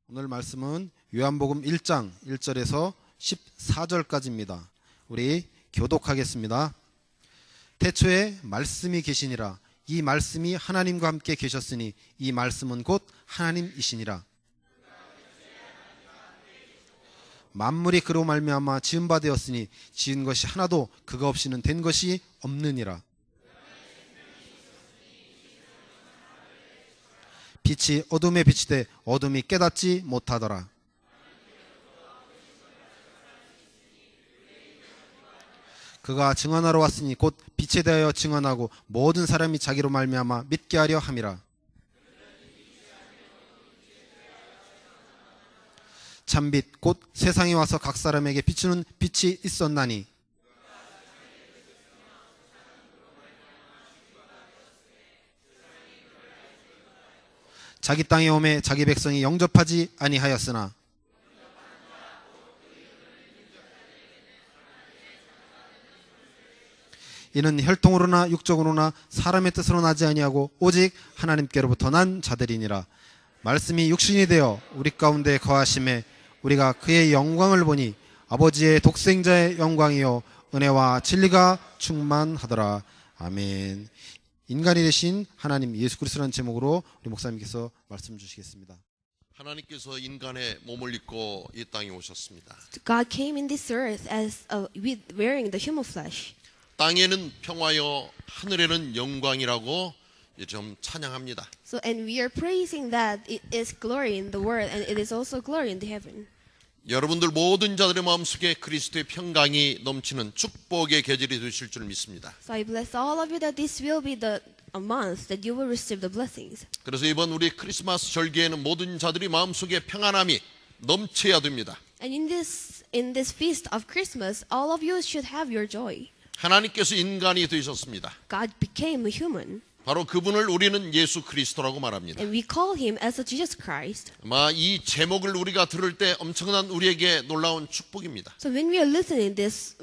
오늘 말씀은 요한복음 1장 1절에서 14절까지입니다. 우리 교독하겠습니다. 태초에 말씀이 계시니라. 이 말씀이 하나님과 함께 계셨으니 이 말씀은 곧 하나님이시니라. 만물이 그로 말미암아 지은 바 되었으니 지은 것이 하나도 그가 없이는 된 것이 없느니라. 빛이 어둠에 비치되 어둠이 깨닫지 못하더라. 그가 증언하러 왔으니 곧 빛에 대하여 증언하고 모든 사람이 자기로 말미암아 믿게 하려 함이라. 참빛 곧 세상에 와서 각 사람에게 비추는 빛이 있었나니 자기 땅에 오매 자기 백성이 영접하지 아니하였으나 이는 혈통으로나 육적으로나 사람의 뜻으로 나지 아니하고 오직 하나님께로부터 난 자들이니라. 말씀이 육신이 되어 우리 가운데 거하심에 우리가 그의 영광을 보니 아버지의 독생자의 영광이요 은혜와 진리가 충만하더라. 아멘. 인간이 되신 하나님 예수 그리스도라는 제목으로 우리 목사님께서 말씀 주시겠습니다. 하나님께서 인간의 몸을 입고 이 땅에 오셨습니다. God came in this earth as with wearing the human flesh. 땅에는 평화요 하늘에는 영광이라고 좀 찬양합니다. So and we are praising that it is glory in the world and it is also glory in the heaven. 여러분들 모든 자들의 마음속에 그리스도의 평강이 넘치는 축복의 계절이 되실 줄 믿습니다. So I bless all of you that this will be the a month that you will receive the blessings. 그래서 이번 우리 크리스마스 절기에는 모든 자들이 마음속에 평안함이 넘쳐야 됩니다. And in this feast of Christmas, all of you should have your joy. 하나님께서 인간이 되셨습니다. God became a human. 바로 그분을 우리는 예수 그리스도라고 말합니다. And we call him as a Jesus Christ. 아마 이 제목을 우리가 들을 때 엄청난 우리에게 놀라운 축복입니다. So when we are listening this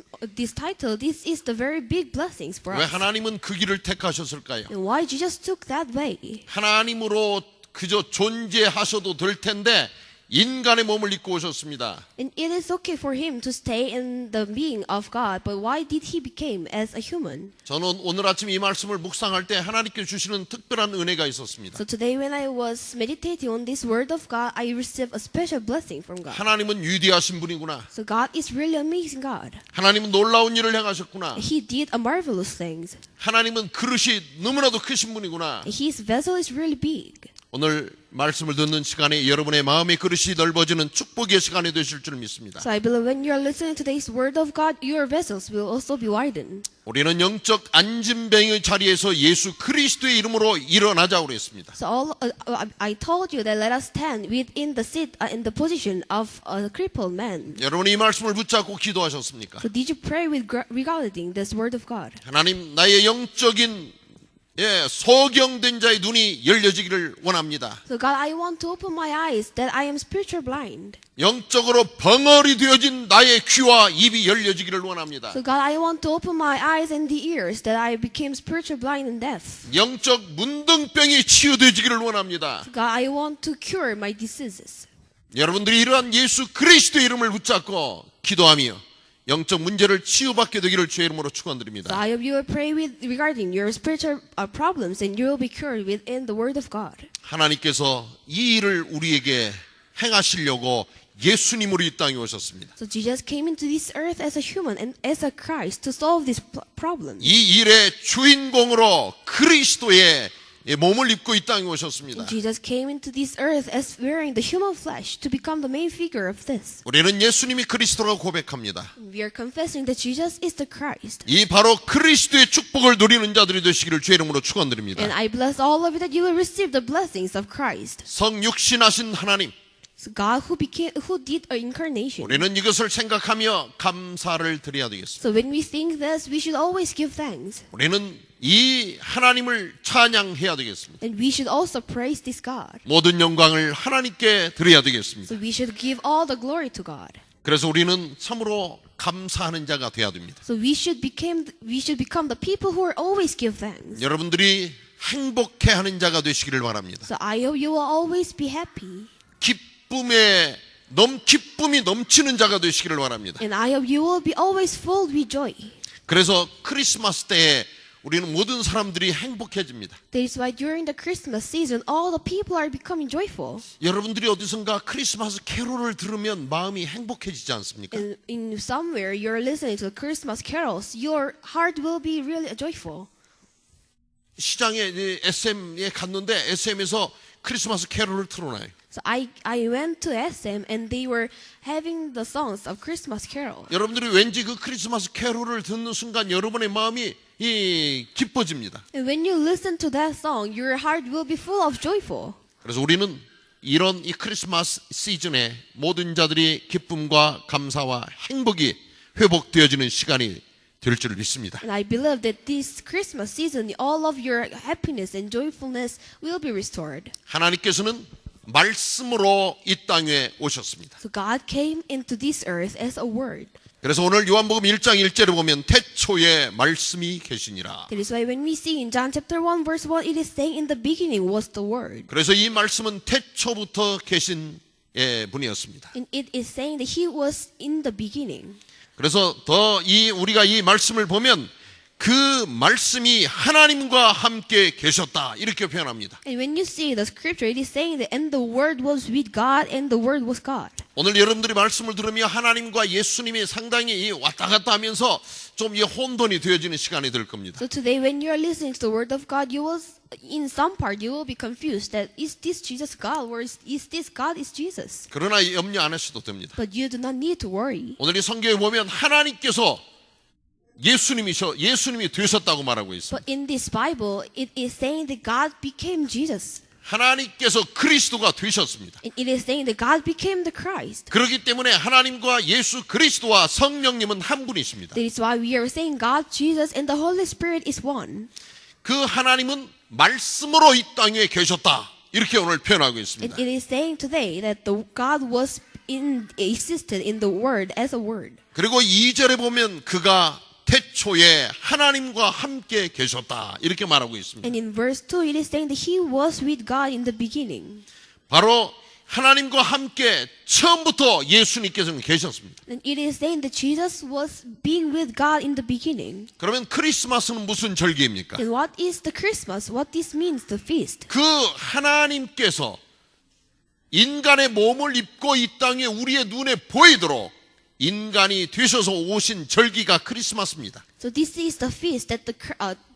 title, this is the very big blessings for 왜 us. 하나님은 그 길을 택하셨을까요? And why Jesus took that way? 하나님으로 그저 존재하셔도 될 텐데 인간의 몸을 입고 오셨습니다. And it is okay for him to stay in the being of God, but why did he become as a human? 저는 오늘 아침 이 말씀을 묵상할 때 하나님께 주시는 특별한 은혜가 있었습니다. So today when I was meditating on this word of God, I received a special blessing from God. 하나님은 위대하신 분이구나. So God is really amazing God. 하나님은 놀라운 일을 행하셨구나. He did a marvelous things. 하나님은 그릇이 너무나도 크신 분이구나. His vessel is really big. 오늘 말씀을 듣는 시간에 여러분의 마음의 그릇이 넓어지는 축복의 시간이 되실 줄 믿습니다. So I believe when you are listening to today's word of God, your vessels will also be widened. 우리는 영적 안진병의 자리에서 예수 그리스도의 이름으로 일어나자고 그랬습니다. So I told you that let us stand within the seat in the position of a crippled man. 여러분이 이 말씀을 붙잡고 기도하셨습니까? So did you pray regarding this word of God? 하나님, 나의 영적인 소경된 자의 눈이 열려지기를 원합니다. So God, I want to open my eyes that I am spiritual blind. 영적으로 벙어리 되어진 나의 귀와 입이 열려지기를 원합니다. So God, I want to open my eyes and the ears that I became spiritual blind and deaf. 영적 문둥병이 치유되지기를 원합니다. So God, I want to cure my diseases. 여러분들이 이러한 예수 그리스도의 이름을 붙잡고 기도하며 영적 문제를 치유받게 되기를 주의 이름으로 So 축원드립니다. I hope you will pray regarding your spiritual problems and you will be cured within the word of God. 하나님께서 이 일을 우리에게 행하시려고 예수님으로 이 땅에 오셨습니다. So Jesus came into this earth as a human and as a Christ to solve this problem. 이 일의 주인공으로 그리스도의 몸을 입고 이 땅에 오셨습니다. Jesus came into this earth as wearing the human flesh to become the main figure of this. 우리는 예수님이 그리스도라고 고백합니다. We are confessing that Jesus is the Christ. 이 바로 그리스도의 축복을 누리는 자들이 되시기를 주의 이름으로 축원드립니다. And I bless all of you that you will receive the blessings of Christ. 성육신하신 하나님, So God who did an incarnation. 우리는 이것을 생각하며 감사를 드려야 되겠습니다. So when we think this, we should always give thanks. 우리는 이 하나님을 찬양해야 되겠습니다. And we should also praise this God. 모든 영광을 하나님께 드려야 되겠습니다. So we should give all the glory to God. 그래서 우리는 참으로 감사하는 자가 되어야 됩니다. So we should become the people who are always give thanks. 여러분들이 행복해하는 자가 되시기를 바랍니다. So I hope you will always be happy. 기쁨이 넘치는 자가 되시기를 바랍니다. And I hope you will be always filled with joy. 그래서 크리스마스 때에 우리는 모든 사람들이 행복해집니다. That is why during the Christmas season, all the people are becoming joyful. 여러분들이 어디선가 크리스마스 캐롤을 들으면 마음이 행복해지지 않습니까? And in somewhere you're listening to the Christmas carols, your heart will be really joyful. 시장에 SM에 갔는데 SM에서 크리스마스 캐롤을 틀어놔요. So I went to SM and they were having the songs of Christmas carol. 여러분들이 왠지 그 크리스마스 캐롤을 듣는 순간 여러분의 마음이 기뻐집니다. And when you listen to that song, your heart will be full of joyful. 그래서 우리는 이런 이 크리스마스 시즌에 모든 자들이 기쁨과 감사와 행복이 회복되어지는 시간이 될 줄 믿습니다. And I believe that this Christmas season, all of your happiness and joyfulness will be restored. 하나님께서는 말씀으로 이 땅에 오셨습니다. So God came into this earth as a word. 그래서 오늘 요한복음 1장 1절에 보면 태초에 말씀이 계시니라. That is why when we see in John chapter 1 verse 1, it is saying in the beginning was the word. 그래서 이 말씀은 태초부터 계신 분이었습니다. And it is saying that he was in the beginning. 그래서 우리가 이 말씀을 보면 그 말씀이 하나님과 함께 계셨다 이렇게 표현합니다. And when you see the scripture, it is saying that and the word was with God and the word was God. 오늘 여러분들이 말씀을 들으며 하나님과 예수님이 상당히 왔다 갔다 하면서 좀 혼돈이 되어지는 시간이 될 겁니다. So today when you are listening to the word of God, you will, in some part, you will be confused that is this Jesus God or is this God is Jesus? 그러나 염려 안 하셔도 됩니다. But you do not need to worry. 오늘 이 성경에 보면 하나님께서 예수님이 되셨다고 말하고 있습니다. But in this Bible, it is saying that God became Jesus. 하나님께서 그리스도가 되셨습니다. And it is saying that God became the Christ. 그렇기 때문에 하나님과 예수 그리스도와 성령님은 한 분이십니다. That is why we are saying God, Jesus, and the Holy Spirit is one. 그 하나님은 말씀으로 이 땅에 계셨다. 이렇게 오늘 표현하고 있습니다. And it is saying today that the God existed in the Word as a word. 그리고 2절에 보면 그가 태초에 하나님과 함께 계셨다. 이렇게 말하고 있습니다. And in verse 2, it is saying that he was with God in the beginning. 바로 하나님과 함께 처음부터 예수님께서는 계셨습니다. And it is saying that Jesus was being with God in the beginning. 그러면 크리스마스는 무슨 절기입니까? And what is the Christmas? What this means, the feast? 그 하나님께서 인간의 몸을 입고 이 땅에 우리의 눈에 보이도록 인간이 되셔서 오신 절기가 크리스마스입니다. So this is the feast that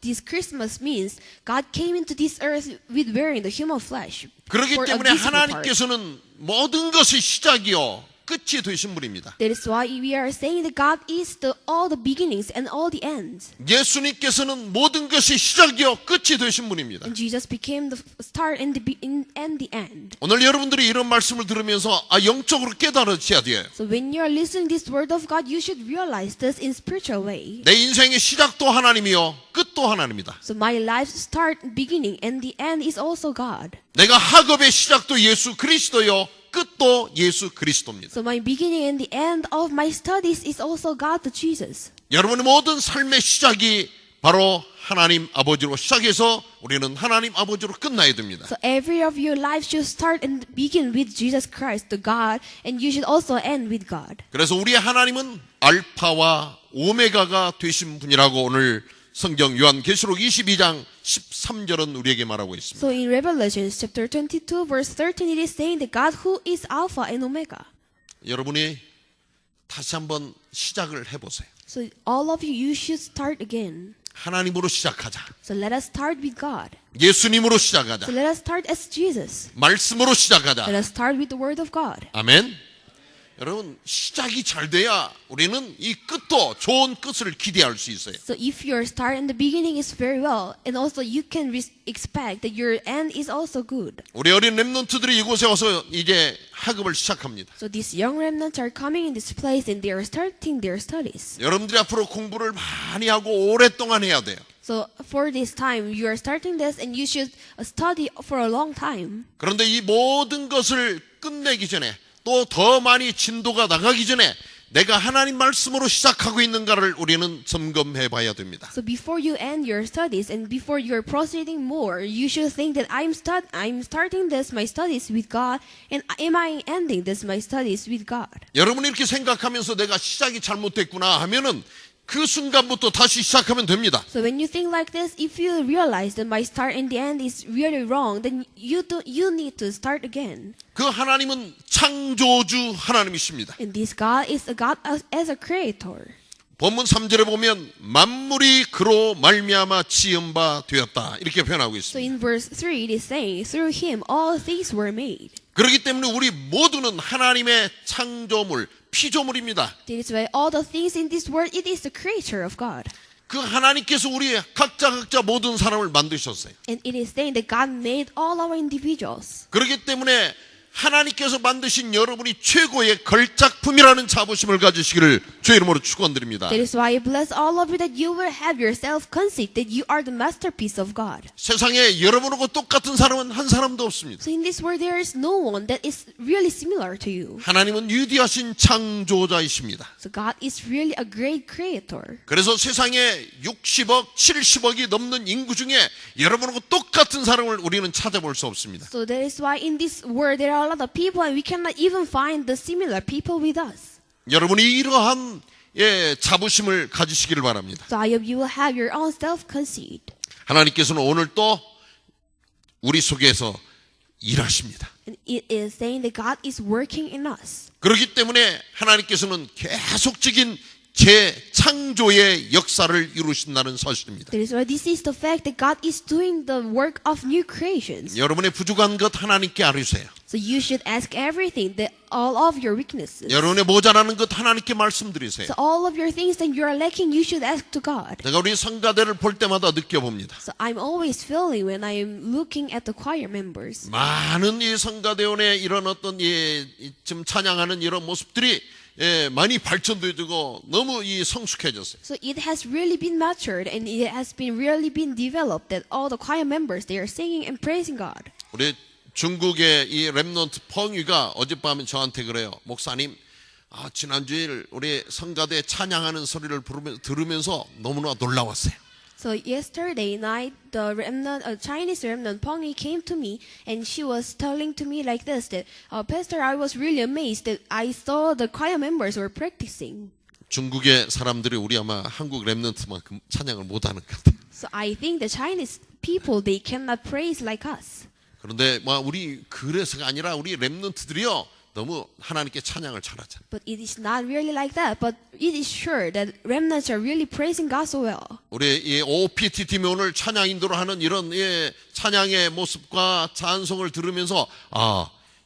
this Christmas means God came into this earth with wearing the human flesh. 그렇기 for a 때문에 visible part. 하나님께서는 모든 것이 시작이요 끝이 되신 분입니다. That is why we are saying that God is all the beginnings and all the ends. 예수님께서는 모든 것이 시작이요 끝이 되신 분입니다. And Jesus became the start and the end. 오늘 여러분들이 이런 말씀을 들으면서 영적으로 깨달으셔야 돼요. So when you are listening this word of God, you should realize this in spiritual way. 내 인생의 시작도 하나님이요 끝도 하나님이다. So my life's start, beginning, and the end is also God. 내가 학업의 시작도 예수 그리스도요 끝도 예수 그리스도입니다. So my beginning and the end of my studies is also God the Jesus. 여러분의 모든 삶의 시작이 바로 하나님 아버지로 시작해서 우리는 하나님 아버지로 끝나야 됩니다. So every of your life should start and begin with Jesus Christ, the God, and you should also end with God. 그래서 우리의 하나님은 알파와 오메가가 되신 분이라고 오늘 성경 요한계시록 22장 13절은 우리에게 말하고 있습니다. So in Revelation chapter 22 verse 13 it is saying that God who is Alpha and Omega. 여러분이 다시 한번 시작을 해보세요. So all of you should start again. 하나님으로 시작하자. So let us start with God. 예수님으로 시작하자. So let us start as Jesus. 말씀으로 시작하자. Let us start with the Word of God. 아멘. 여러분 시작이 잘 돼야 우리는 이 끝도 좋은 끝을 기대할 수 있어요. So if your start and the beginning is very well, and also you can expect that your end is also good. 우리 어린 렘넌트들이 이곳에 와서 이제 학업을 시작합니다. So these young remnants are coming in this place and they are starting their studies. 여러분들이 앞으로 공부를 많이 하고 오랫동안 해야 돼요. So for this time, you are starting this and you should study for a long time. 그런데 이 모든 것을 끝내기 전에 또 더 많이 진도가 나가기 전에 내가 하나님 말씀으로 시작하고 있는가를 우리는 점검해 봐야 됩니다. So before you end your studies and before you're proceeding more, you should think that I'm starting this my studies with God, and am I ending this my studies with God? 여러분이 이렇게 생각하면서 내가 시작이 잘못됐구나 하면은 그 순간부터 다시 시작하면 됩니다. So when you think like this, if you realize that my start and the end is really wrong, then you need to start again. 그 하나님은 창조주 하나님이십니다. And this God is a God as a creator. 본문 3절에 보면 만물이 그로 말미암아 지은 바 되었다 이렇게 표현하고 So 있습니다. in verse 3 it is saying, through him all things were made. 그렇기 때문에 우리 모두는 하나님의 창조물, 피조물입니다. That is why all the things in this world, it is the creature of God. 그 하나님께서 우리 각자 모든 사람을 만드셨어요. And it is saying that God made all our individuals. 그렇기 때문에 하나님께서 만드신 여러분이 최고의 걸작품이라는 자부심을 가지시기를 주의 이름으로 축원드립니다. That is why I bless all of you that you will have your self-conceit that you are the masterpiece of God. 세상에 여러분하고 똑같은 사람은 한 사람도 없습니다. So in this world there is no one that is really similar to you. 하나님은 위대하신 창조자이십니다. So God is really a great creator. 그래서 세상에 60억, 70억이 넘는 인구 중에 여러분하고 똑같은 사람을 우리는 찾아볼 수 없습니다. So that is why in this world there are a lot of people and we cannot even find the similar people with us. 여러분이 이러한 자부심을 가지시기를 바랍니다. So I hope you will have your own self-conceit. 하나님께서는 오늘 또 우리 속에서 일하십니다. And it is saying that God is working in us. 그렇기 때문에 하나님께서는 계속적인 재창조의 역사를 이루신다는 사실입니다. That is why this is the fact that God is doing the work of new creations. 여러분의 부족한 것 하나님께 아뢰세요. So you should ask everything, that all of your weaknesses. 여러분의 모자라는 것 하나님께 말씀드리세요. So all of your things that you are lacking, you should ask to God. 제가 우리 성가대를 볼 때마다 느껴봅니다. So I'm always feeling when I am looking at the choir members. 많은 이 성가대원의 이런 어떤 지금 찬양하는 이런 모습들이 많이 발전되고 너무 이 성숙해졌어요. So it has really been matured and it has been really been developed that all the choir members, they are singing and praising God. 우리 중국의 이 렘넌트 펑위가 어젯밤에 저한테 그래요. 목사님, 지난주에 우리 성가대 찬양하는 소리를 들으면서 너무나 놀라웠어요. So yesterday night, the Chinese remnant Pongyi came to me and she was telling to me like this, that Pastor, I was really amazed that I saw the choir members were practicing. 중국의 사람들이 우리 아마 한국 렘넌트만큼 찬양을 못하는 것 같아요. So I think the Chinese people, they cannot praise like us. 그런데 우리 그래서가 아니라 우리 렘넌트들이요 너무 하나님께 찬양을 잘하잖아요. But it is not really like that. But it is sure that remnants are really praising God so well. 우리 이 OPT 팀이 오늘 찬양 인도를 하는 이런 찬양의 모습과 찬송을 들으면서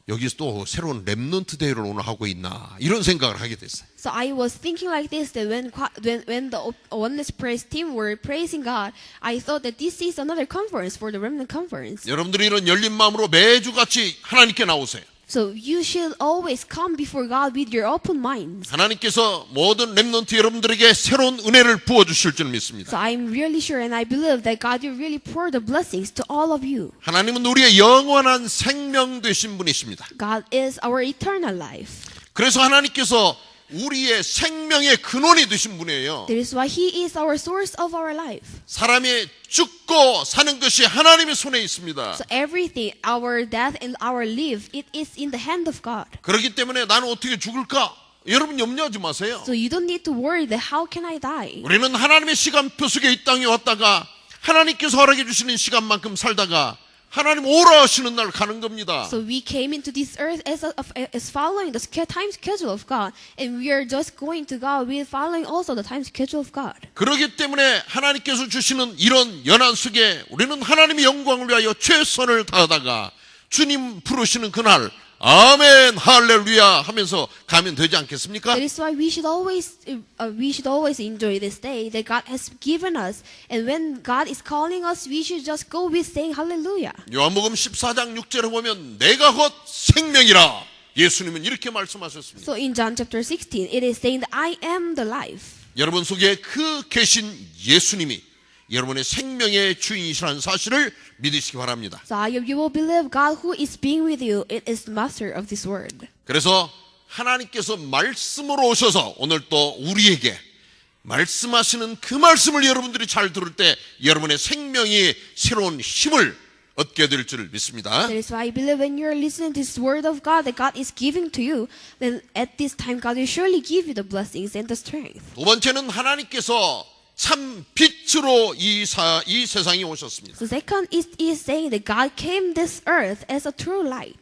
여기서 또 새로운 렘넌트 대회를 오늘 하고 있나 이런 생각을 하게 됐어요. So I was thinking like this, that when the Oneness Praise team were praising God, I thought that this is another conference for the remnant conference. 여러분들이 이런 열린 마음으로 매주 같이 하나님께 나오세요. So you should always come before God with your open minds. 하나님께서 모든 렘넌트 여러분들에게 새로운 은혜를 부어주실 줄 믿습니다. So I'm really sure and I believe that God will really pour the blessings to all of you. 하나님은 우리의 영원한 생명 되신 분이십니다. God is our eternal life. 그래서 하나님께서 우리의 생명의 근원이 되신 분이에요. That is why He is our source of our life. 사람이 죽고 사는 것이 하나님의 손에 있습니다. So everything, our death and our life, it is in the hand of God. 그렇기 때문에 나는 어떻게 죽을까? 여러분 염려하지 마세요. So you don't need to worry that how can I die? 우리는 하나님의 시간표 속에 이 땅에 왔다가 하나님께서 허락해 주시는 시간만큼 살다가 하나님 오라 하시는 날 가는 겁니다. So we came into this earth as following the time schedule of God, and we are just going to God with following also the time schedule of God. 그렇기 때문에 하나님께서 주시는 이런 연한 속에 우리는 하나님의 영광을 위하여 최선을 다하다가 주님 부르시는 그날 아멘 할렐루야 하면서 가면 되지 않겠습니까? That is why we should always enjoy this day that God has given us, and when God is calling us, we should just go with saying hallelujah. 요한복음 14장 6절에 보면 내가 곧 생명이라 예수님은 이렇게 말씀하셨습니다. So in John chapter 16, it is saying that I am the life. 여러분 속에 그 계신 예수님이 여러분의 생명의 주인이시라는 사실을 믿으시기 바랍니다. So I hope you will believe God who is being with you. It is the master of this world. 그래서 하나님께서 말씀으로 오셔서 오늘 또 우리에게 말씀하시는 그 말씀을 여러분들이 잘 들을 때 여러분의 생명이 새로운 힘을 얻게 될 줄 믿습니다. That is why I believe when you're listening to this word of God that God is giving to you, then at this time God will surely give you the blessings and the strength. 두 번째는 하나님께서 참 빛으로 이 세상에 오셨습니다. So second is saying that God came this earth as a true light.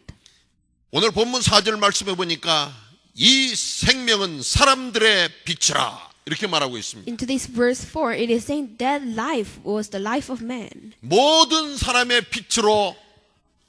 오늘 본문 4절 말씀해 보니까 이 생명은 사람들의 빛이라 이렇게 말하고 있습니다. Into this verse 4, it is saying that life was the life of man. 모든 사람의 빛으로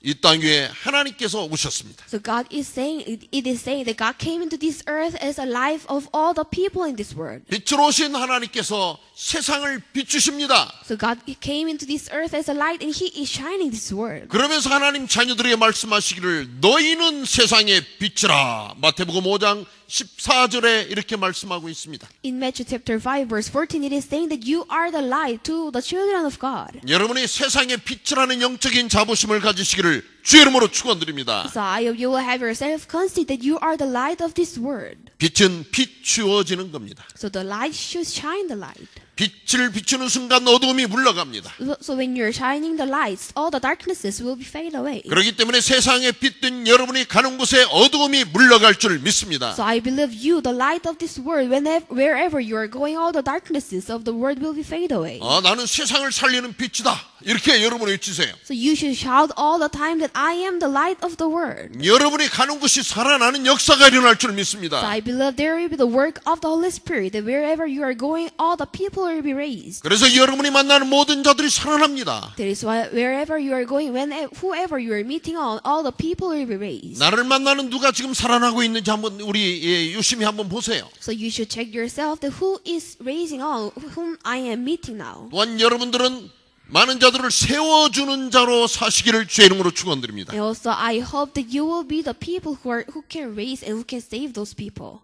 이 땅 위에 하나님께서 오셨습니다. So God is saying, it is saying that God came into this earth as a life of all the people in this world. 빛으로 오신 하나님께서 세상을 비추십니다. So God came into this earth as a light and He is shining this world. 그러면서 하나님 자녀들에게 말씀하시기를 너희는 세상의 빛이라 마태복음 5장 14절에 이렇게 말씀하고 있습니다. In Matthew chapter 5 verse 14 it is saying that you are the light to the children of God. 여러분이 세상의 빛이라는 영적인 자부심을 가지시기를 주의 이름으로 축원드립니다. So I hope you will have your self-conceit that you are the light of this world. 빛은 비추어지는 겁니다. So the light should shine the light. 빛을 비추는 순간 어두움이 물러갑니다. So when you're shining the lights, all the darknesses will be fade away. 그렇기 때문에 세상에 빛든 여러분이 가는 곳에 어두움이 물러갈 줄 믿습니다. So I believe you, the light of this world, wherever you are going, all the darknesses of the world will be fade away. 나는 세상을 살리는 빛이다. 이렇게 여러분이 외치세요. So you should shout all the time that I am the light of the world. 여러분이 가는 곳이 살아나는 역사가 일어날 줄 So 믿습니다. I believe there will be the work of the Holy Spirit, that wherever you are going, all the people will be raised. 그래서 여러분이 만나는 모든 자들이 살아납니다. That is why wherever you are going, whoever you are meeting on, all the people will be raised. 나를 만나는 누가 지금 살아나고 있는지 한번 우리 유심히 한번 보세요. So you should check yourself that who is raising on, whom I am meeting now. 또한 여러분들은 많은 자들을 세워주는 자로 사시기를 주의 이름으로 축원드립니다. And also I hope that you will be the people who can raise and who can save those people.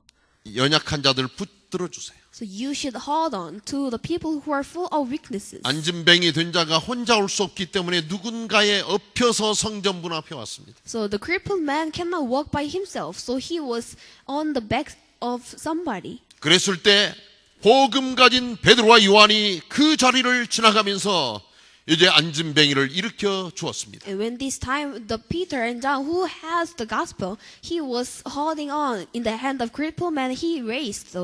연약한 자들 붙들어 주세요. So you should hold on to the people who are full of weaknesses. 안진뱅이 된 자가 혼자 올 수 없기 때문에 누군가에 엎혀서 성전문 앞에 왔습니다. So the crippled man cannot walk by himself, so he was on the back of somebody. 그랬을 때 복음 가진 베드로와 요한이 그 자리를 지나가면서 이제 안진뱅이를 일으켜 주었습니다. And when this time the Peter and John who has the gospel, he was holding on in the hand of crippled man, he raised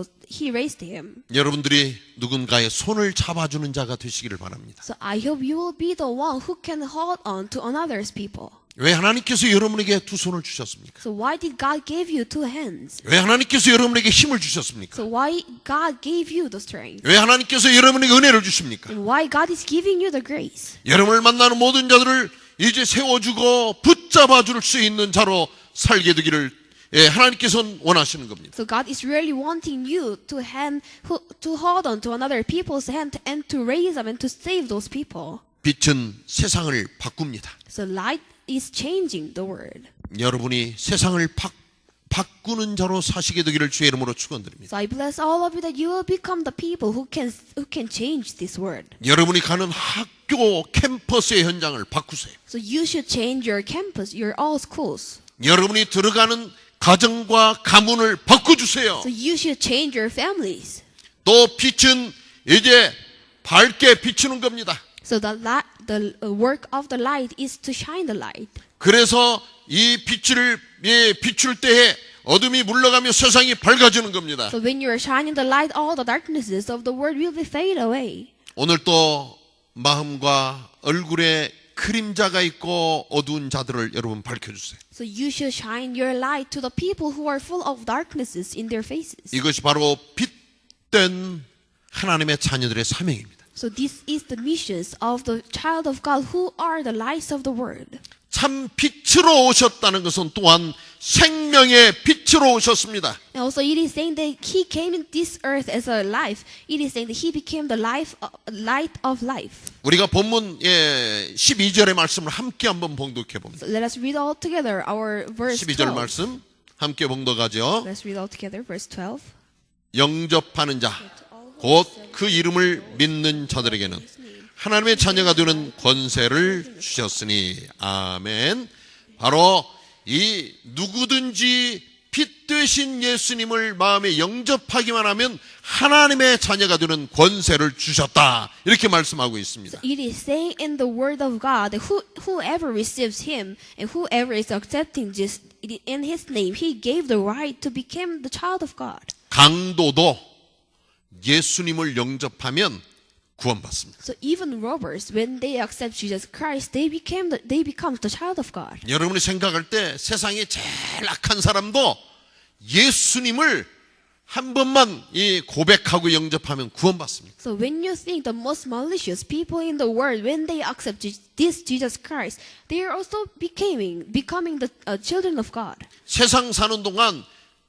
him. 여러분들이 누군가의 손을 잡아주는 자가 되시기를 바랍니다. So I hope you will be the one who can hold on to another's people. 왜 하나님께서 여러분에게 두 손을 주셨습니까? So why did God give you two hands? 왜 하나님께서 여러분에게 힘을 주셨습니까? So why God gave you the strength? 왜 하나님께서 여러분에게 은혜를 주십니까? And why God is giving you the grace? 여러분을 만나는 모든 자들을 이제 세워주고 붙잡아 줄 수 있는 자로 살게 되기를 하나님께서는 원하시는 겁니다. So God is really wanting you to hold on to another people's hand and to raise them and to save those people. 빛은 세상을 바꿉니다. So light is changing the world. 여러분이 세상을 바꾸는 자로 사시게 되기를 주의 이름으로 축원드립니다. So I bless all of you that you will become the people who can change this world. 여러분이 가는 학교 캠퍼스의 현장을 바꾸세요. So you should change your campus, your all schools. 여러분이 들어가는 가정과 가문을 바꿔주세요. So you should change your families. 또 빛은 이제 밝게 비추는 겁니다. So the work of the light is to shine the light. 그래서 이 빛을 비출 때에 어둠이 물러가며 세상이 밝아지는 겁니다. So when you are shining the light, all the darknesses of the world will be fade away. 오늘 또 마음과 얼굴에 그림자가 있고 어두운 자들을 여러분 밝혀주세요. So you should shine your light to the people who are full of darknesses in their faces. 이것이 바로 빛된 하나님의 자녀들의 사명입니다. So this is the missions of the child of God who are the lights of the world. 참 빛으로 오셨다는 것은 또한 생명의 빛으로 오셨습니다. And also it is saying that he came in this earth as a life. It is saying that he became the light of life. 우리가 본문 12절의 말씀을 함께 한번 봉독해 봅니다. So let us read all together our verse 12절 12. 말씀 함께 봉독하죠. Let's read all together verse 12. 영접하는 자, 곧 그 이름을 믿는 자들에게는 하나님의 자녀가 되는 권세를 주셨으니 아멘. 바로 이 누구든지 빛 되신 예수님을 마음에 영접하기만 하면 하나님의 자녀가 되는 권세를 주셨다. 이렇게 말씀하고 있습니다. It is saying in the word of God that whoever receives him and whoever is accepting this in his name, he gave the right to become the child of God. 강도도 예수님을 영접하면 구원받습니다. So even robbers, when they accept Jesus Christ, they become the child of God. 여러분이 생각할 때 세상에 제일 악한 사람도 예수님을 한 번만 이 고백하고 영접하면 구원받습니다. So when you think the most malicious people in the world, when they accept this Jesus Christ, they are also becoming the children of God. 세상 사는 동안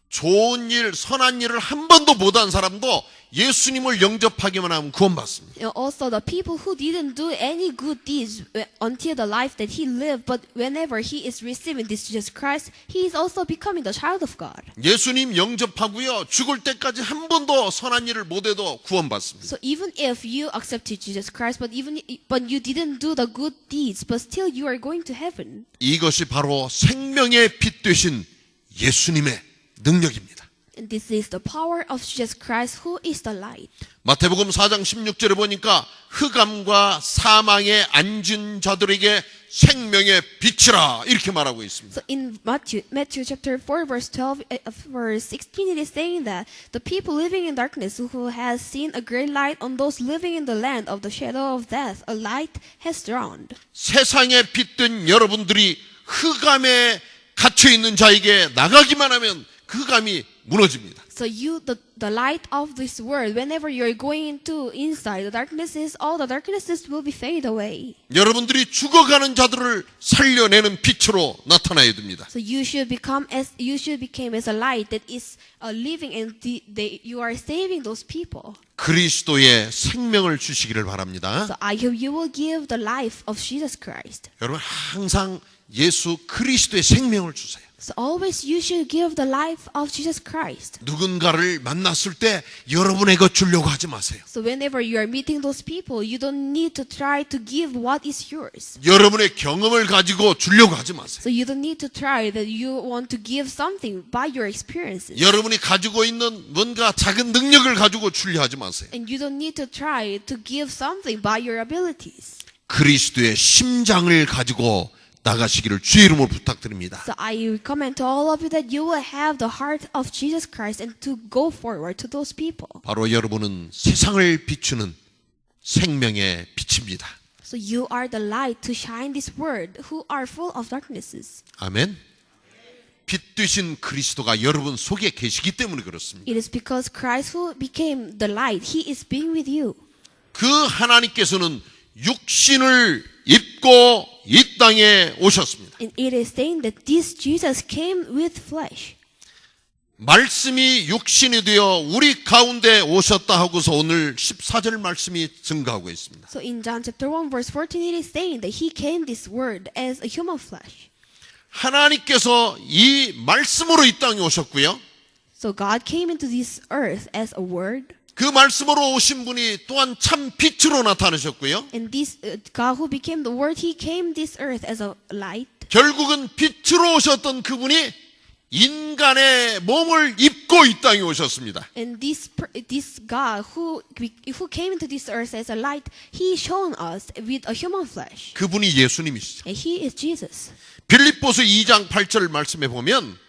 좋은 일, 선한 일을 한 번도 못한 사람도 예수님을 영접하기만 하면 구원받습니다. Also, the people who didn't do any good deeds until the life that he lived, but whenever he is receiving this Jesus Christ, he is also becoming the child of God. 예수님 영접하고요. 죽을 때까지 한 번도 선한 일을 못해도 구원받습니다. So even if you accepted Jesus Christ, but you didn't do the good deeds, but still you are going to heaven. 이것이 바로 생명의 빛 되신 예수님의 능력입니다. And this is the power of Jesus Christ, who is the light. 마태복음 4장 16절에 보니까 흑암과 사망에 앉은 자들에게 생명의 빛이라 이렇게 말하고 있습니다. So in Matthew chapter 4 verse 16 it is saying that the people living in darkness who has seen a great light, on those living in the land of the shadow of death a light has dawned. 세상에 빛된 여러분들이 흑암에 갇혀 있는 자에게 나가기만 하면 그 흑암이 무너집니다. So the light of this world, whenever you're going into inside all the darknesses will be fade away. 여러분들이 죽어가는 자들을 살려내는 빛으로 나타나야 됩니다. So you should become as a light that is living, and you are saving those people. 그리스도의 생명을 주시기를 바랍니다. So I hope you will give the life of Jesus Christ. 여러분 항상 예수 그리스도의 생명을 주세요. So always you should give the life of Jesus Christ. 누군가를 만났을 때 여러분의 것 주려고 하지 마세요. So whenever you are meeting those people, you don't need to try to give what is yours. 여러분의 경험을 가지고 주려고 하지 마세요. So you don't need to try that you want to give something by your experiences. 여러분이 가지고 있는 뭔가 작은 능력을 가지고 주려 하지 마세요. And you don't need to try to give something by your abilities. 그리스도의 심장을 가지고 나가시기를 주의 이름으로 부탁드립니다. So I recommend to all of you that you will have the heart of Jesus Christ and to go forward to those people. 바로 여러분은 세상을 비추는 생명의 빛입니다. So you are the light to shine this world who are full of darknesses. 아멘. 빛 되신 그리스도가 여러분 속에 계시기 때문에 그렇습니다. It is because Christ who became the light, He is being with you. 그 하나님께서는 육신을 입고 이 땅에 오셨습니다. And it is saying that this Jesus came with flesh. 말씀이 육신이 되어 우리 가운데 오셨다 하고서 오늘 14절 말씀이 증가하고 있습니다. So in John chapter 1 verse 14 it is saying that He came this word as a human flesh. 하나님께서 이 말씀으로 이 땅에 오셨고요. So God came into this earth as a word. 그 말씀으로 오신 분이 또한 참 빛으로 나타나셨고요. And this God who became the word, He came this earth as a light. 결국은 빛으로 오셨던 그분이 인간의 몸을 입고 이 땅에 오셨습니다. And this God who came into this earth as a light, He shone us with a human flesh. 그분이 예수님이시죠. And He is Jesus. 빌립보서 2장 8절 말씀에 보면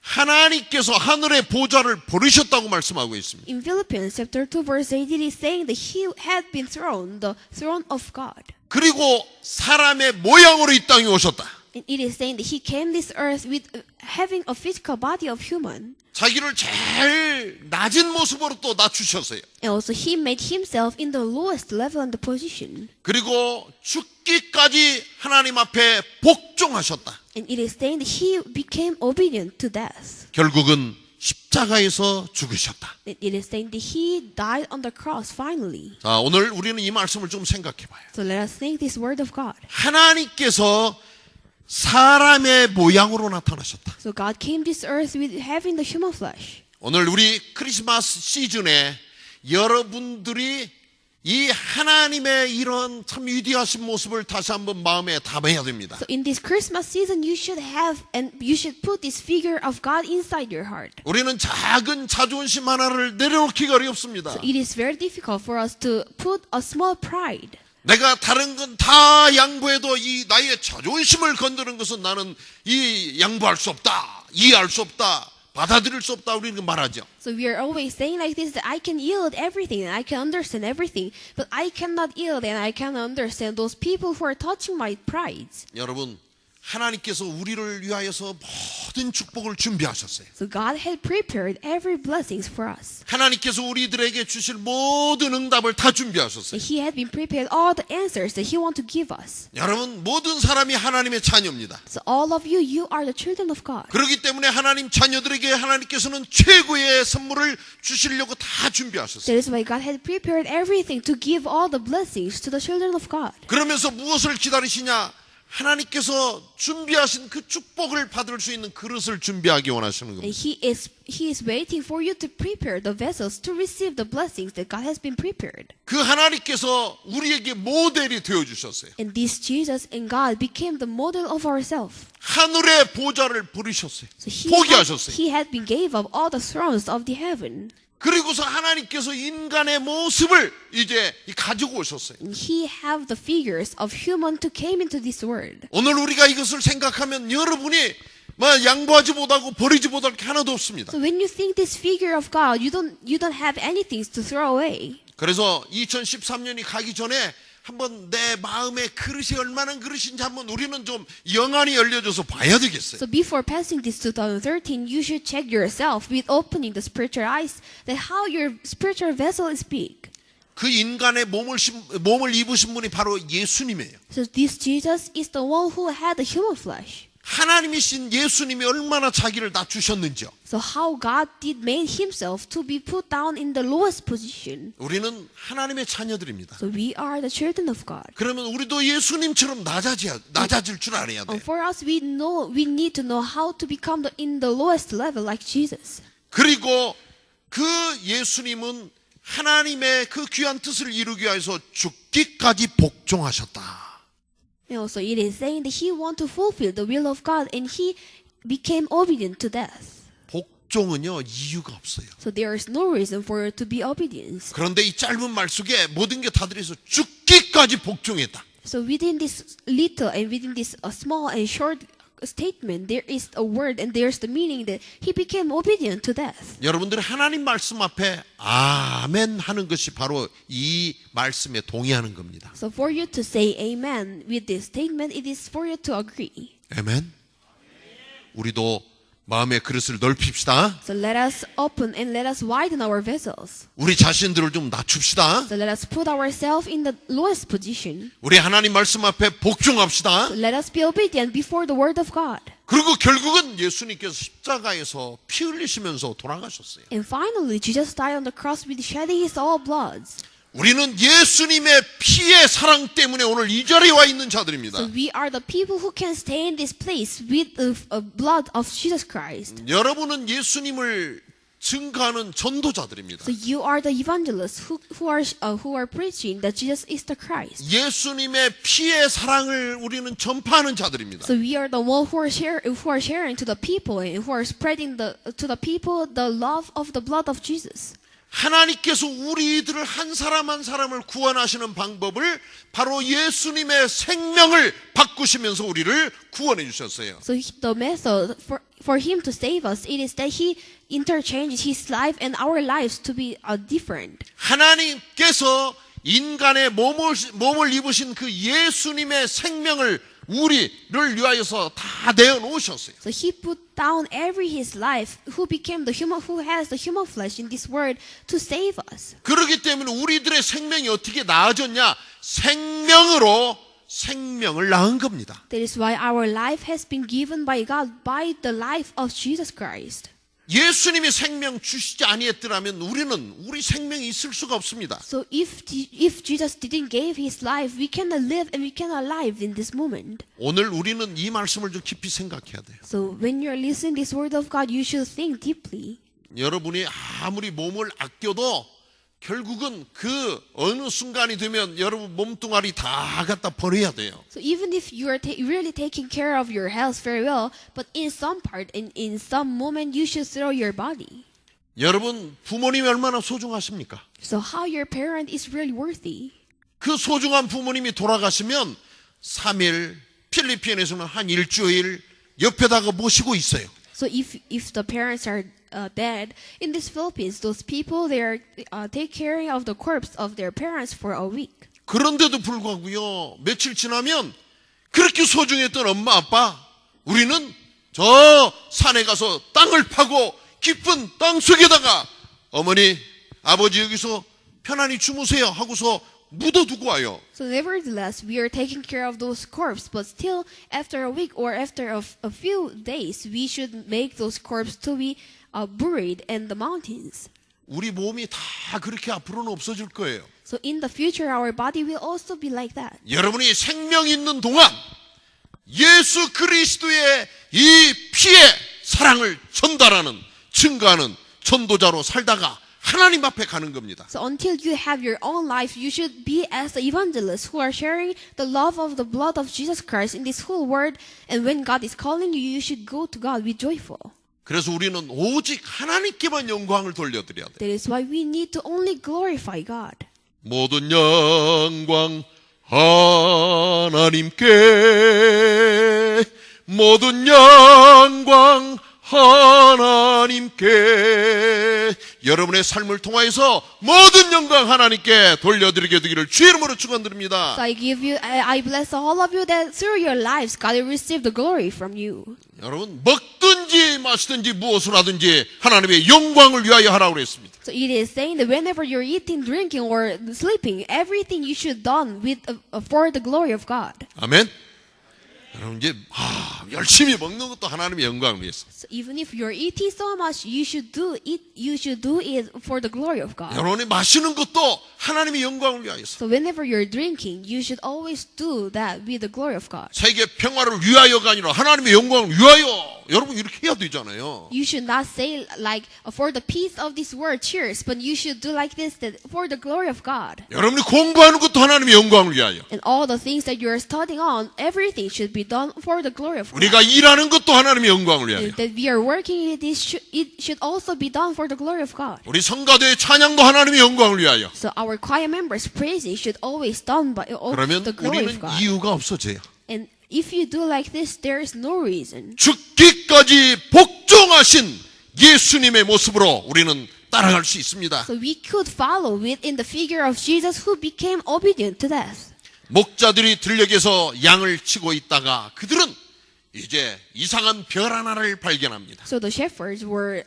하나님께서 하늘의 보좌를 버리셨다고 말씀하고 있습니다. In Philippians chapter 2 verse 8 it is saying that He had been thrown, the throne of God. 그리고 사람의 모양으로 이 땅에 오셨다. And it is saying that He came this earth with having a physical body of human. 자기를 제일 낮은 모습으로 또 낮추셨어요. And also He made Himself in the lowest level and the position. 그리고 죽기까지 하나님 앞에 복종하셨다. And it is saying that He became obedient to death. 결국은 십자가에서 죽으셨다. And it is saying that He died on the cross finally. 자, 오늘 우리는 이 말씀을 좀 생각해 봐요. So let us think this word of God. 하나님께서 사람의 모양으로 나타나셨다. So God came this earth with having the human flesh. 오늘 우리 크리스마스 시즌에 여러분들이 이 하나님의 이런 참 위대하신 모습을 다시 한번 마음에 담아야 됩니다. So in this Christmas season, you should have and you should put this figure of God inside your heart. 우리는 작은 자존심 하나를 내려놓기가 어렵습니다. So it is very difficult for us to put a small pride. 내가 다른 건 다 양보해도 이 나의 자존심을 건드는 것은 나는 이 양보할 수 없다, 이해할 수 없다, 받아들일 수 없다, 우리는 말하죠. So we are always saying like this, that I can yield everything and I can understand everything, but I cannot yield and I cannot understand those people who are touching my pride. 여러분, 하나님께서 우리를 위하여서 모든 축복을 준비하셨어요. So God had prepared every blessings for us. 하나님께서 우리들에게 주실 모든 응답을 다 준비하셨어요. He had been prepared all the answers that He wants to give us. 여러분, 모든 사람이 하나님의 자녀입니다. So all of you, you are the children of God. 그렇기 때문에 하나님 자녀들에게 하나님께서는 최고의 선물을 주시려고 다 준비하셨어요. That is why God had prepared everything to give all the blessings to the children of God. 그러면서 무엇을 기다리시냐? 하나님께서 준비하신 그 축복을 받을 수 있는 그릇을 준비하기 원하시는 겁니다. And He is waiting for you to prepare the vessels to receive the blessings that God has been prepared. 그 하나님께서 우리에게 모델이 되어 주셨어요. And this Jesus and God became the model of ourselves. 하늘의 보좌를 버리셨어요. So 포기하셨어요. he had been gave up all the thrones of the heaven. 그리고서 하나님께서 인간의 모습을 이제 가지고 오셨어요. And He have the figures of human to came into this world. 오늘 우리가 이것을 생각하면 여러분이 양보하지 못하고 버리지 못할 게 하나도 없습니다. So when you think this figure of God, you don't have anything to throw away. 그래서 2013년이 가기 전에 한번 내 마음의 그릇이 얼마나 그릇인지 한번 우리는 좀 영안이 열려져서 봐야 되겠어요. So before passing this 2013, you should check yourself with opening the spiritual eyes that how your spiritual vessel is big. 그 인간의 몸을 입으신 분이 바로 예수님이에요. So this Jesus is the one who had the human flesh. 하나님이신 예수님이 얼마나 자기를 낮추셨는지요. So how God did made himself to be put down in the lowest position. 우리는 하나님의 자녀들입니다. So we are the children of God. 그러면 우리도 예수님처럼 낮아질 줄 알아야 돼요. For us, we need to know how to become in the lowest level like Jesus. 그리고 그 예수님은 하나님의 그 귀한 뜻을 이루기 위해서 죽기까지 복종하셨다. And also it is saying that he want to fulfill the will of God and he became obedient to death. 복종은요 이유가 없어요. So there is no reason for it to be obedience. 그런데 이 짧은 말 속에 모든 게 다 들어서 죽기까지 복종했다. So within this little and within this small and short statement, there is a word and there's the meaning that he became obedient to death. 여러분들이 하나님 말씀 앞에 아멘 하는 것이 바로 이 말씀에 동의하는 겁니다. So for you to say amen with this statement, it is for you to agree. 아멘. 우리도 마음의 그릇을 넓힙시다. So let us open and let us widen our vessels. 우리 자신들을 좀 낮춥시다. So let us put ourselves in the lowest position. 우리 하나님 말씀 앞에 복종합시다. So let us be obedient before the word of God. 그리고 결국은 예수님께서 십자가에서 피 흘리시면서 돌아가셨어요. And finally, Jesus died on the cross with shedding his all blood. 우리는 예수님의 피의 사랑 때문에 오늘 이 자리에 와 있는 자들입니다. So we are the people who can stay in this place with the blood of Jesus Christ. 여러분은 예수님을 증거하는 전도자들입니다. So you are the evangelists who are preaching that Jesus is the Christ. 예수님의 피의 사랑을 우리는 전파하는 자들입니다. So we are the one who are sharing to the people and who are spreading to the people the love of the blood of Jesus. 하나님께서 우리들을 한 사람 한 사람을 구원하시는 방법을 바로 예수님의 생명을 바꾸시면서 우리를 구원해 주셨어요. So the method for him to save us, it is that he interchanged his life and our lives to be different. 하나님께서 인간의 몸을 입으신 그 예수님의 생명을 우리를 위하여서 다 내어 놓으셨어요. So he put down his life who has the human flesh in this world to save us. 그렇기 때문에 우리들의 생명이 어떻게 나아졌냐? 생명으로 생명을 낳은 겁니다. That is why our life has been given by God by the life of Jesus Christ. 예수님이 생명 주시지 아니했더라면 우리 생명이 있을 수가 없습니다. So if Jesus didn't give his life, we cannot live and we cannot live in this moment. 오늘 우리는 이 말씀을 좀 깊이 생각해야 돼요. So when you're listening this word of God, you should think deeply. 여러분이 아무리 몸을 아껴도 결국은 그 어느 순간이 되면 여러분 몸뚱아리 다 갖다 버려야 돼요. So even if you are really taking care of your health very well, but in some part, in some moment, you should throw your body. 여러분 부모님이 얼마나 소중하십니까? So how your parent is really worthy. 그 소중한 부모님이 돌아가시면 3일, 필리핀에서는 한 일주일 옆에다가 모시고 있어요. So if the parents are dead in these Philippines, those people they are take care of the corpse of their parents for a week. 그런데도 불구하고요, 며칠 지나면 그렇게 소중했던 엄마 아빠, 우리는 저 산에 가서 땅을 파고 깊은 땅 속에다가 어머니, 아버지 여기서 편안히 주무세요 하고서 묻어두고 와요. So nevertheless, we are taking care of those corpses, but still, after a week or after a few days, we should make those corpses to be buried in the mountains. 우리 몸이 다 그렇게 앞으로는 없어질 거예요. So in the future, our body will also be like that. 여러분이 생명 있는 동안 예수 그리스도의 이 피의 사랑을 전달하는, 증가하는 전도자로 살다가 하나님 앞에 가는 겁니다. So until you have your own life, you should be as the evangelists who are sharing the love of the blood of Jesus Christ in this whole world. And when God is calling you, you should go to God with joyful. 그래서 우리는 오직 하나님께만 영광을 돌려드려야 돼요. That is why we need to only glorify God. 모든 영광 하나님께, 모든 영광 하나님께. 여러분의 삶을 통하여서 모든 영광 하나님께 돌려드리게 되기를 주의 이름으로 축원드립니다. So I bless all of you that through your lives, God will receive the glory from you. 여러분 먹든지 마시든지 무엇을 하든지 하나님의 영광을 위하여 하라고 그랬습니다. So it is saying that whenever you're eating, drinking, or sleeping, everything you should done with for the glory of God. 아멘. 여러분 이제 열심히 먹는 것도 하나님의 영광을 위해서. So even if you're eating so much, you should do it for the glory of God. 여러분이 마시는 것도 하나님의 영광을 위하여서. So whenever you're drinking, you should always do that with the glory of God. 세계 평화를 위하여가 아니라 하나님의 영광을 위하여. 여러분 이렇게 해야 되잖아요. You should not say like for the peace of this world, cheers, but you should do like this, that for the glory of God. 여러분이 공부하는 것도 하나님의 영광을 위하여. And all the things that you are studying on, everything should be done for the glory of God. 우리가 일하는 것도 하나님의 영광을 위하여. And that we are working in it should also be done for the glory of God. 우리 성가대의 찬양도 하나님의 영광을 위하여. So our choir members' praising should always done by 그러면 the glory of 우리는 God. 이유가 없어져요. And if you do like this, there is no reason. 죽기까지 복종하신 예수님의 모습으로 우리는 따라갈 수 있습니다. So we could follow within the figure of Jesus who became obedient to death. 목자들이 들녘에서 양을 치고 있다가 그들은 이제 이상한 별 하나를 발견합니다. So the shepherds were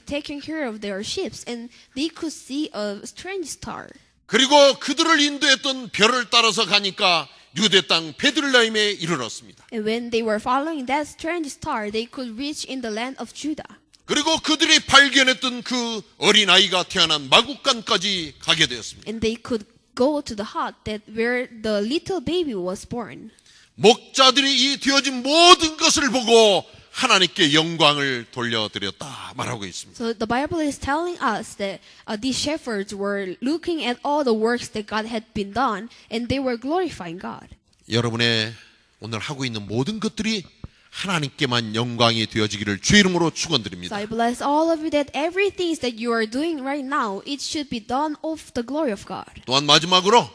taking care of their sheep, and they could see a strange star. 그리고 그들을 인도했던 별을 따라서 가니까 유대 땅 베들레헴에 이르렀습니다. And when they were following that strange star, they could reach in the land of Judah. 그리고 그들이 발견했던 그 어린아이가 태어난 마국간까지 가게 되었습니다. And they could go to the hut where the little baby was born. 목자들이 이 되어진 모든 것을 보고 하나님께 영광을 돌려드렸다 말하고 있습니다. So the Bible is telling us that these shepherds were looking at all the works that God had been done, and they were glorifying God. 여러분의 오늘 하고 있는 모든 것들이 하나님께만 영광이 되어지기를 주의 이름으로 So 축원드립니다. I bless all of you that everything that you are doing right now, it should be done of the glory of God. 또한 마지막으로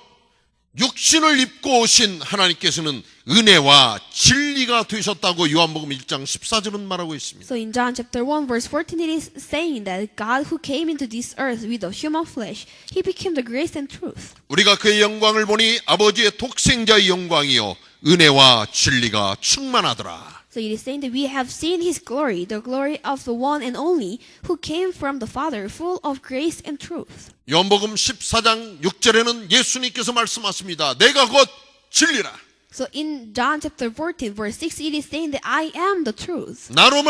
육신을 입고 오신 하나님께서는 은혜와 진리가 되셨다고 요한복음 1장 14절은 말하고 있습니다. So in John chapter 1 verse 14 it is saying that God who came into this earth with the human flesh, he became the grace and truth. 우리가 그의 영광을 보니 아버지의 독생자의 영광이요 은혜와 진리가 충만하더라. So it is saying that we have seen his glory, the glory of the one and only who came from the Father, full of grace and truth. 요한복음 14장 6절에는 예수님께서 말씀하십니다. 내가 곧 진리라. So in John chapter 14 verse 6 it is saying that I am the truth. 나로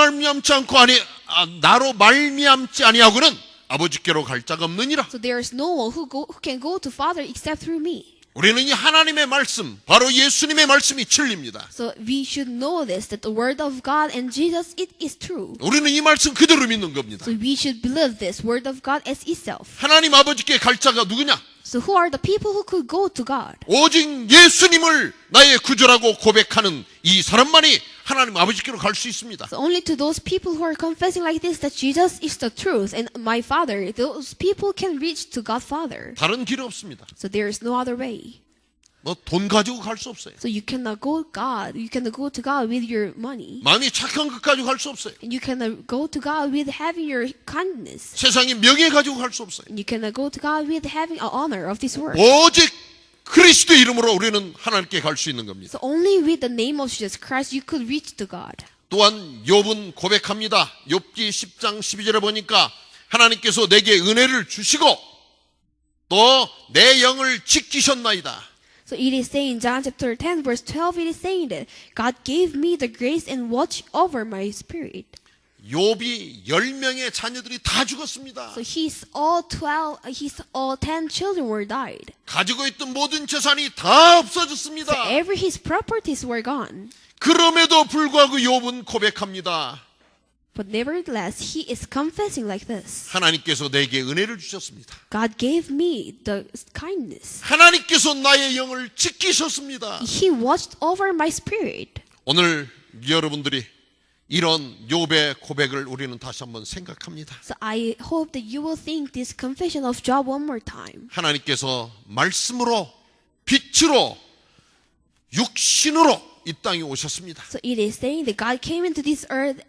말미암지 아니하고는 아버지께로 갈 자가 없느니라. So there is no one who can go to Father except through me. 우리는 이 하나님의 말씀, 바로 예수님의 말씀이 진리입니다. So we should know this, that the word of God and Jesus, it is true. 우리는 이 말씀 그대로 믿는 겁니다. So we should believe this word of God as itself. 하나님 아버지께 갈 자가 누구냐? So who are the people who could go to God? 오직 예수님을 나의 구주라고 고백하는 이 사람만이 하나님 아버지께로 갈 수 있습니다. So only to those people who are confessing like this that Jesus is the truth and my Father, those people can reach to God Father. 다른 길이 없습니다. So there is no other way. 뭐 돈 가지고 갈 수 없어요. So you cannot go God. You cannot go to God with your money. 마음이 착한 것 가지고 갈 수 없어요. And you cannot go to God with having your kindness. 세상의 명예 가지고 갈 수 없어요. And you cannot go to God with having an honor of this world. 오직 그리스도 이름으로 우리는 하나님께 갈 수 있는 겁니다. So only with the name of Jesus Christ you could reach to God. 또한 욥은 고백합니다. 욥기 10장 12절에 보니까 하나님께서 내게 은혜를 주시고 또 내 영을 지키셨나이다. So it is saying in John chapter 10 verse 12, it is saying that God gave me the grace and watch over my spirit. 욥이 10명의 자녀들이 다 죽었습니다. So his all 10 children were died. 가지고 있던 모든 재산이 다 So 없어졌습니다. every his properties were gone. 그럼에도 불구하고 욥은 고백합니다. But nevertheless, he is confessing like this. 하나님께서 내게 은혜를 주셨습니다. God gave me the kindness. 하나님께서 나의 영을 지키셨습니다. He watched over my spirit. 오늘 여러분들이 이런 욥의 고백을 우리는 다시 한번 생각합니다. So I hope that you will think this confession of Job one more time. 하나님께서 말씀으로 빛으로 육신으로 이 땅에 오셨습니다. So it is saying that God came into this earth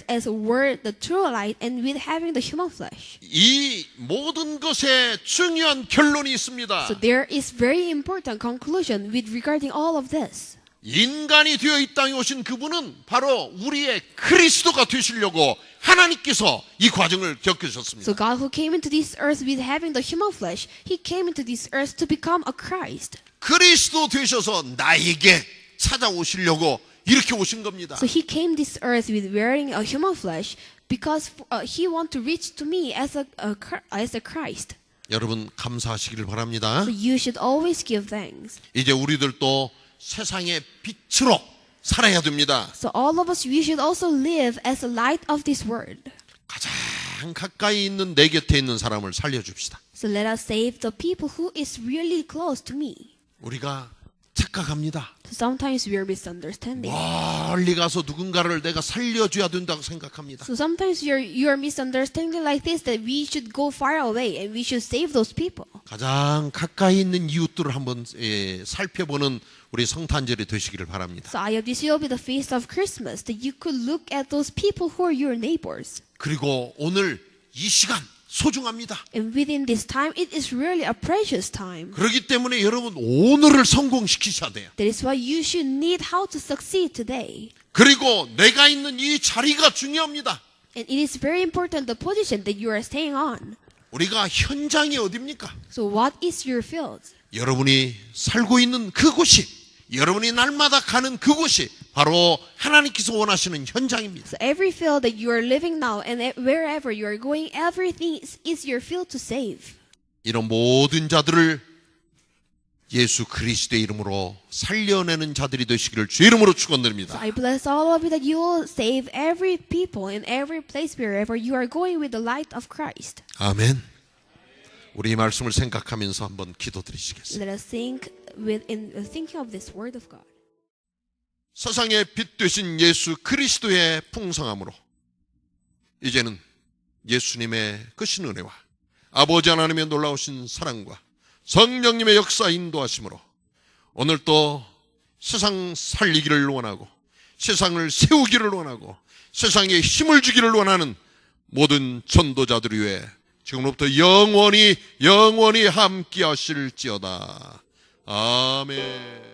as a word, the true light, and with having the human flesh. 이 모든 것에 중요한 결론이 있습니다. So there is very important conclusion with regarding all of this. 인간이 되어 이 땅에 오신 그분은 바로 우리의 그리스도가 되시려고 하나님께서 이 과정을 겪으셨습니다. So God who came into this earth with having the human flesh, He came into this earth to become a Christ. 그리스도 되셔서 나에게 찾아오시려고 이렇게 오신 겁니다. So He came this earth with wearing a human flesh because He want to reach to me as a Christ. 여러분 감사하시기를 바랍니다. So you should always give thanks. 이제 우리들도 세상의 빛으로 살아야 됩니다. So all of us, we should also live as a light of this world. 가장 가까이 있는 내 곁에 있는 사람을 살려줍시다. So let us save the people who is really close to me. 우리가 착각합니다. So sometimes we are misunderstanding. 멀리 가서 누군가를 내가 살려줘야 된다고 생각합니다. So sometimes you are misunderstanding like this, that we should go far away and we should save those people. 가장 가까이 있는 이웃들을 한번 살펴보는 우리 성탄절이 되시기를 바랍니다. So I hope this will be the feast of Christmas, that you could look at those people who are your neighbors. 그리고 오늘 이 시간 소중합니다. And within this time, it is really a precious time. 그렇기 때문에 여러분 오늘을 성공시키셔야 돼요. That is why you should need how to succeed today. 그리고 내가 있는 이 자리가 중요합니다. And it is very important the position that you are staying on. 우리가 현장이 어디입니까? So what is your field? 여러분이 살고 있는 그곳이, 여러분이 날마다 가는 그곳이 바로 하나님께서 원하시는 현장입니다. So every field that you are living now and wherever you are going, everything is your field to save. 이런 모든 자들을 예수 그리스도의 이름으로 살려내는 자들이 되시기를 주 이름으로 So 축원드립니다. I bless all of you that you will save every people in every place wherever you are going with the light of Christ. 아멘. 우리 이 말씀을 생각하면서 한번 기도드리시겠습니다. Let us think in thinking of this word of God. 세상의 빛 되신 예수 그리스도의 풍성함으로 이제는 예수님의 크신 은혜와 아버지 하나님의 놀라우신 사랑과 성령님의 역사 인도하심으로 오늘 또 세상 살리기를 원하고 세상을 세우기를 원하고 세상에 힘을 주기를 원하는 모든 전도자들 위해 지금부터 영원히 함께 하실지어다. 아멘.